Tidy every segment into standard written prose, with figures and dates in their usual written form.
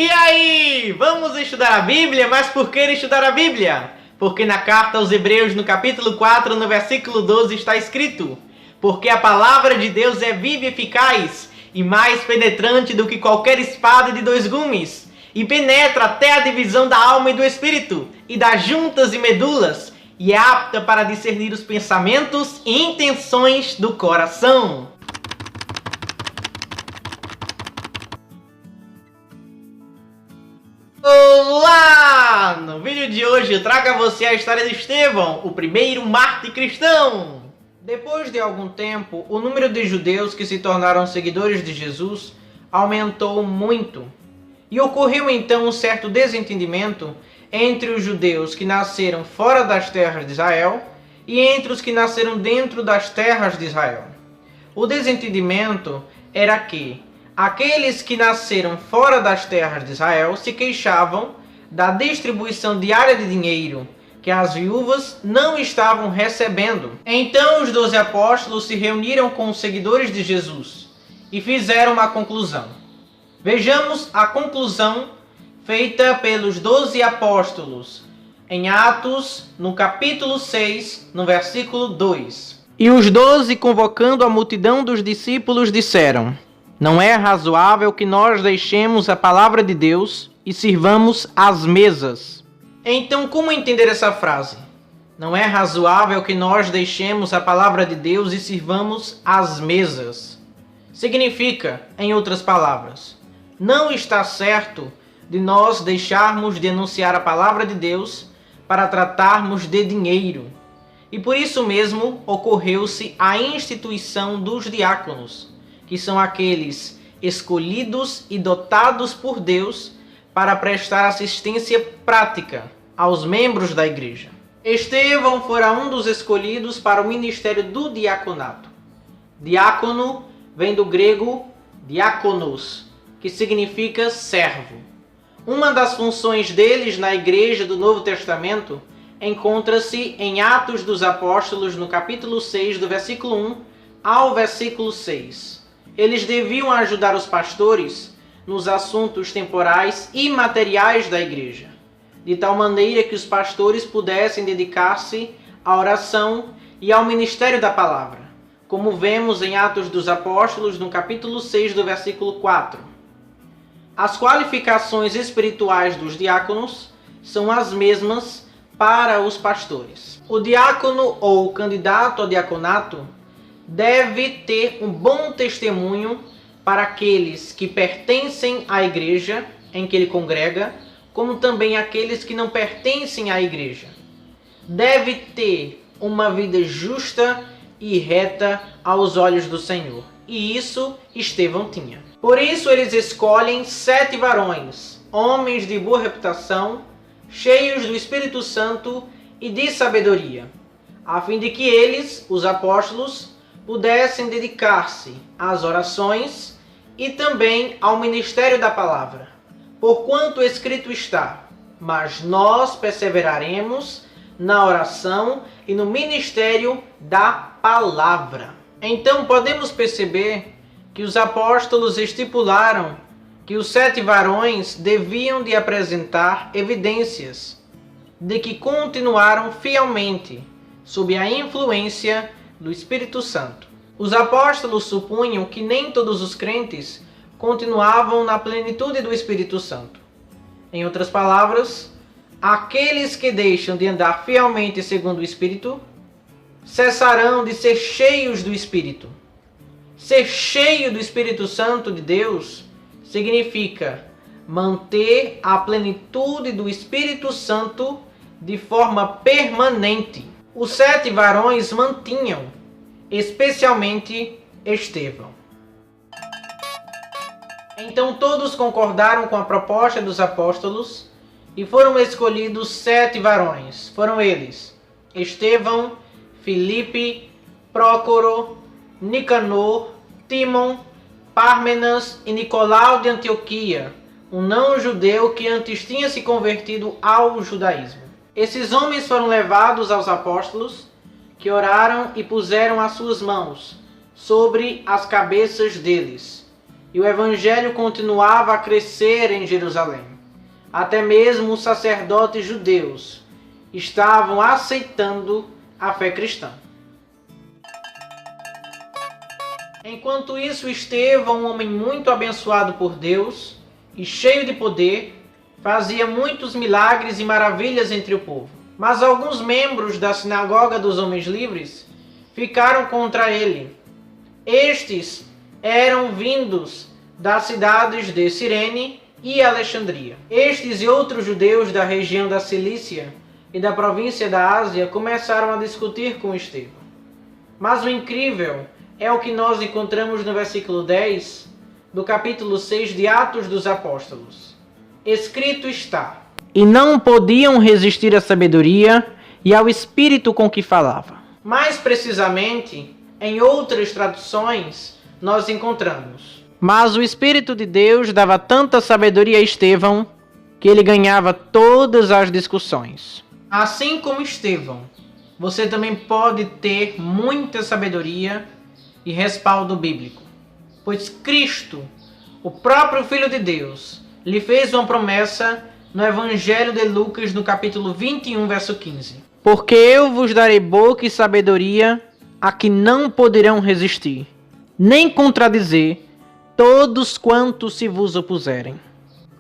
E aí, vamos estudar a Bíblia? Mas por que estudar a Bíblia? Porque na carta aos Hebreus, no capítulo 4, no versículo 12, está escrito: porque a palavra de Deus é viva e eficaz, e mais penetrante do que qualquer espada de dois gumes, e penetra até a divisão da alma e do espírito, e das juntas e medulas, e é apta para discernir os pensamentos e intenções do coração. Olá! No vídeo de hoje eu trago a você a história de Estevão, o primeiro mártir cristão. Depois de algum tempo, o número de judeus que se tornaram seguidores de Jesus aumentou muito. E ocorreu então um certo desentendimento entre os judeus que nasceram fora das terras de Israel e entre os que nasceram dentro das terras de Israel. O desentendimento era que aqueles que nasceram fora das terras de Israel se queixavam da distribuição diária de dinheiro que as viúvas não estavam recebendo. Então os 12 apóstolos se reuniram com os seguidores de Jesus e fizeram uma conclusão. Vejamos a conclusão feita pelos 12 apóstolos em Atos, no capítulo 6, no versículo 2. E os 12, convocando a multidão dos discípulos, disseram: não é razoável que nós deixemos a palavra de Deus e sirvamos às mesas. Então, como entender essa frase? Não é razoável que nós deixemos a palavra de Deus e sirvamos às mesas. Significa, em outras palavras, não está certo de nós deixarmos de anunciar a palavra de Deus para tratarmos de dinheiro. E por isso mesmo ocorreu-se a instituição dos diáconos, que são aqueles escolhidos e dotados por Deus para prestar assistência prática aos membros da igreja. Estevão fora um dos escolhidos para o ministério do diaconato. Diácono vem do grego diakonos, que significa servo. Uma das funções deles na igreja do Novo Testamento encontra-se em Atos dos Apóstolos, no capítulo 6, do versículo 1 ao versículo 6. Eles deviam ajudar os pastores nos assuntos temporais e materiais da igreja, de tal maneira que os pastores pudessem dedicar-se à oração e ao ministério da palavra, como vemos em Atos dos Apóstolos, no capítulo 6, do versículo 4. As qualificações espirituais dos diáconos são as mesmas para os pastores. O diácono ou candidato ao diaconato deve ter um bom testemunho para aqueles que pertencem à igreja em que ele congrega, como também aqueles que não pertencem à igreja. Deve ter uma vida justa e reta aos olhos do Senhor. E isso Estevão tinha. Por isso eles escolhem 7 varões, homens de boa reputação, cheios do Espírito Santo e de sabedoria, a fim de que eles, os apóstolos, pudessem dedicar-se às orações e também ao ministério da palavra. Porquanto escrito está: mas nós perseveraremos na oração e no ministério da palavra. Então podemos perceber que os apóstolos estipularam que os 7 varões deviam de apresentar evidências de que continuaram fielmente sob a influência do Espírito Santo. Os apóstolos supunham que nem todos os crentes continuavam na plenitude do Espírito Santo. Em outras palavras, aqueles que deixam de andar fielmente segundo o Espírito cessarão de ser cheios do Espírito. Ser cheio do Espírito Santo de Deus significa manter a plenitude do Espírito Santo de forma permanente. Os 7 varões mantinham, especialmente Estevão. Então todos concordaram com a proposta dos apóstolos e foram escolhidos 7 varões. Foram eles: Estevão, Filipe, Prócoro, Nicanor, Tímon, Pármenas e Nicolau de Antioquia, um não-judeu que antes tinha se convertido ao judaísmo. Esses homens foram levados aos apóstolos, que oraram e puseram as suas mãos sobre as cabeças deles. e o evangelho continuava a crescer em Jerusalém. Até mesmo os sacerdotes judeus estavam aceitando a fé cristã. Enquanto isso, Estevão, um homem muito abençoado por Deus e cheio de poder, fazia muitos milagres e maravilhas entre o povo. Mas alguns membros da sinagoga dos homens livres ficaram contra ele. Estes eram vindos das cidades de Cirene e Alexandria. Estes e outros judeus da região da Cilícia e da província da Ásia começaram a discutir com Estevão. Mas o incrível é o que nós encontramos no versículo 10 do capítulo 6 de Atos dos Apóstolos. Escrito está: e não podiam resistir à sabedoria e ao espírito com que falava. Mais precisamente, em outras traduções, nós encontramos: mas o Espírito de Deus dava tanta sabedoria a Estevão que ele ganhava todas as discussões. Assim como Estevão, você também pode ter muita sabedoria e respaldo bíblico, pois Cristo, o próprio Filho de Deus, lhe fez uma promessa no Evangelho de Lucas, no capítulo 21, verso 15. Porque eu vos darei boca e sabedoria a que não poderão resistir, nem contradizer todos quantos se vos opuserem.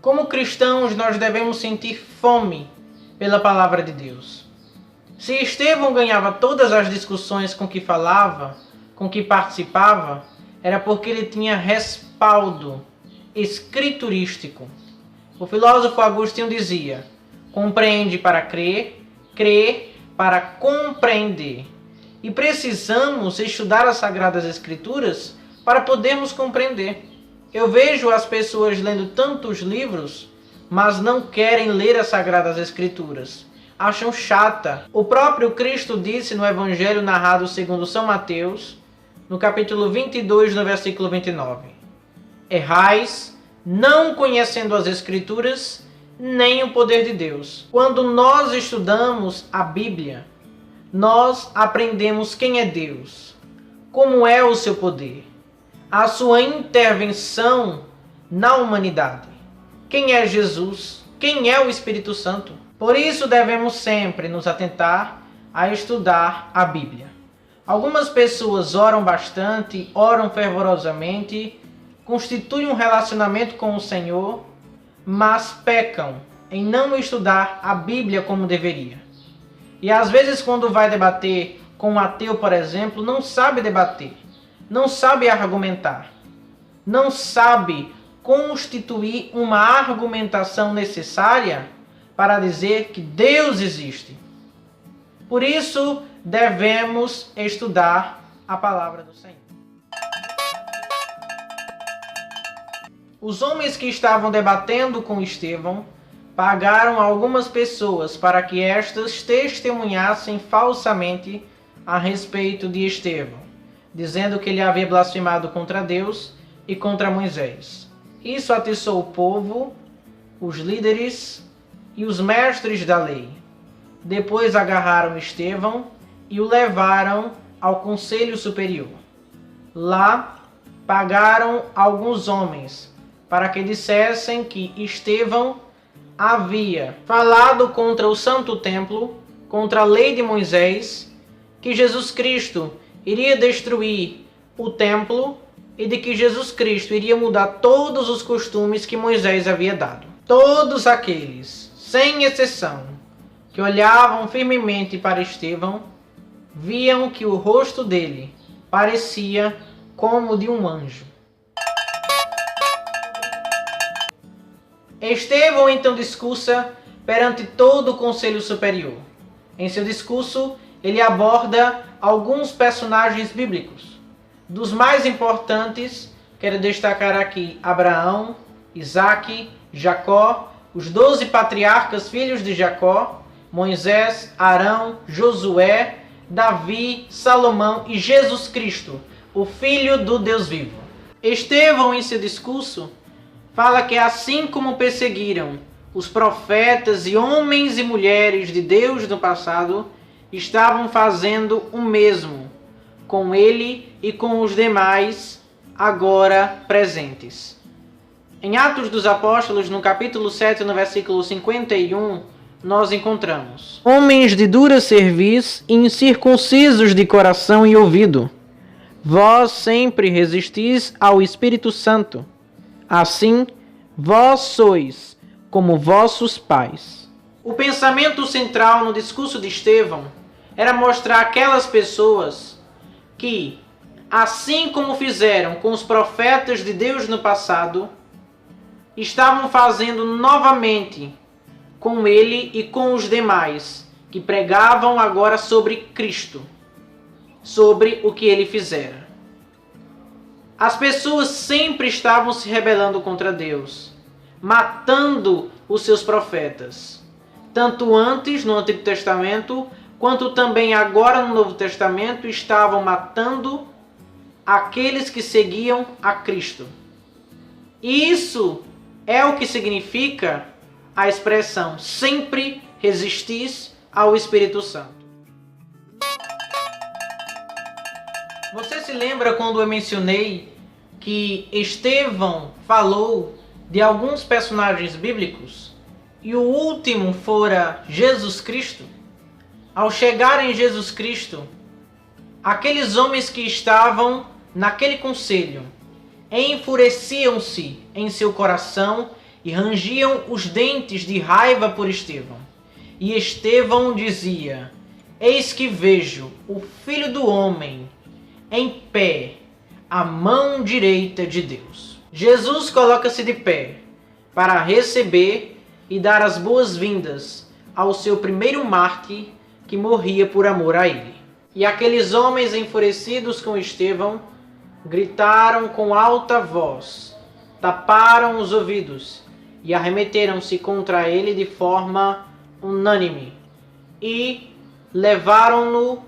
Como cristãos, nós devemos sentir fome pela palavra de Deus. Se Estevão ganhava todas as discussões com que falava, com que participava, era porque ele tinha respaldo escriturístico. O filósofo Agostinho dizia: compreende para crer, crer para compreender. E precisamos estudar as Sagradas Escrituras para podermos compreender. Eu vejo as pessoas lendo tantos livros, mas não querem ler as Sagradas Escrituras. Acham chata. O próprio Cristo disse no Evangelho narrado segundo São Mateus, no capítulo 22, no versículo 29. Errais, não conhecendo as Escrituras, nem o poder de Deus. Quando nós estudamos a Bíblia, nós aprendemos quem é Deus, como é o seu poder, a sua intervenção na humanidade. Quem é Jesus? Quem é o Espírito Santo? Por isso devemos sempre nos atentar a estudar a Bíblia. Algumas pessoas oram bastante, oram fervorosamente, constituem um relacionamento com o Senhor, mas pecam em não estudar a Bíblia como deveria. E às vezes, quando vai debater com um ateu, por exemplo, não sabe debater, não sabe argumentar, não sabe constituir uma argumentação necessária para dizer que Deus existe. Por isso, devemos estudar a palavra do Senhor. Os homens que estavam debatendo com Estevão pagaram algumas pessoas para que estas testemunhassem falsamente a respeito de Estevão, dizendo que ele havia blasfemado contra Deus e contra Moisés. Isso atiçou o povo, os líderes e os mestres da lei. Depois agarraram Estevão e o levaram ao Conselho Superior. Lá pagaram alguns homens para que dissessem que Estevão havia falado contra o Santo Templo, contra a lei de Moisés, que Jesus Cristo iria destruir o templo e de que Jesus Cristo iria mudar todos os costumes que Moisés havia dado. Todos aqueles, sem exceção, que olhavam firmemente para Estevão, viam que o rosto dele parecia como de um anjo. Estevão então discursa perante todo o Conselho Superior. Em seu discurso, ele aborda alguns personagens bíblicos. Dos mais importantes, quero destacar aqui Abraão, Isaque, Jacó, os 12 patriarcas filhos de Jacó, Moisés, Arão, Josué, Davi, Salomão e Jesus Cristo, o Filho do Deus vivo. Estevão, em seu discurso, fala que assim como perseguiram os profetas e homens e mulheres de Deus no passado, estavam fazendo o mesmo com ele e com os demais agora presentes. Em Atos dos Apóstolos, no capítulo 7, no versículo 51, nós encontramos: homens de dura cerviz, incircuncisos de coração e ouvido, vós sempre resistis ao Espírito Santo. Assim, vós sois como vossos pais. O pensamento central no discurso de Estevão era mostrar aquelas pessoas que, assim como fizeram com os profetas de Deus no passado, estavam fazendo novamente com ele e com os demais, que pregavam agora sobre Cristo, sobre o que ele fizera. As pessoas sempre estavam se rebelando contra Deus, matando os seus profetas, tanto antes no Antigo Testamento, quanto também agora no Novo Testamento, estavam matando aqueles que seguiam a Cristo. E isso é o que significa a expressão sempre resistis ao Espírito Santo. Você se lembra quando eu mencionei que Estevão falou de alguns personagens bíblicos e o último fora Jesus Cristo? Ao chegar em Jesus Cristo, aqueles homens que estavam naquele conselho enfureciam-se em seu coração e rangiam os dentes de raiva por Estevão. E Estevão dizia: eis que vejo o Filho do Homem em pé, à mão direita de Deus. Jesus coloca-se de pé para receber e dar as boas-vindas ao seu primeiro mártir que morria por amor a ele. E aqueles homens enfurecidos com Estevão gritaram com alta voz, taparam os ouvidos e arremeteram-se contra ele de forma unânime e levaram-no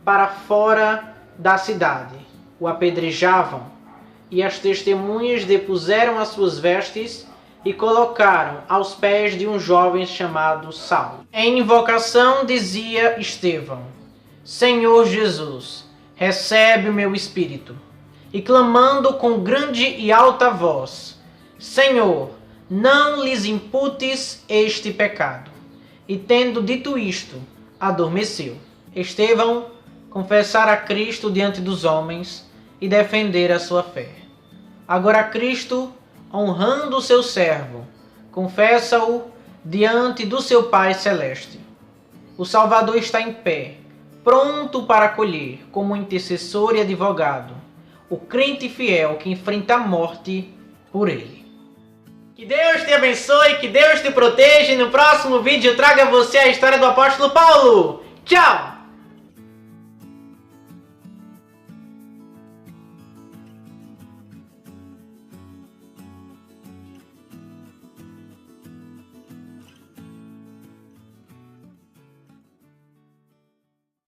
para fora da cidade. O apedrejavam e as testemunhas depuseram as suas vestes e colocaram aos pés de um jovem chamado Saulo. Em invocação dizia Estevão: Senhor Jesus, recebe o meu espírito. E clamando com grande e alta voz: Senhor, não lhes imputes este pecado. E tendo dito isto, adormeceu. Estevão confessara a Cristo diante dos homens e defendera a sua fé. Agora Cristo, honrando o seu servo, confessa-o diante do seu Pai Celeste. O Salvador está em pé, pronto para acolher como intercessor e advogado o crente fiel que enfrenta a morte por ele. Que Deus te abençoe, que Deus te proteja e no próximo vídeo eu trago a você a história do apóstolo Paulo. Tchau!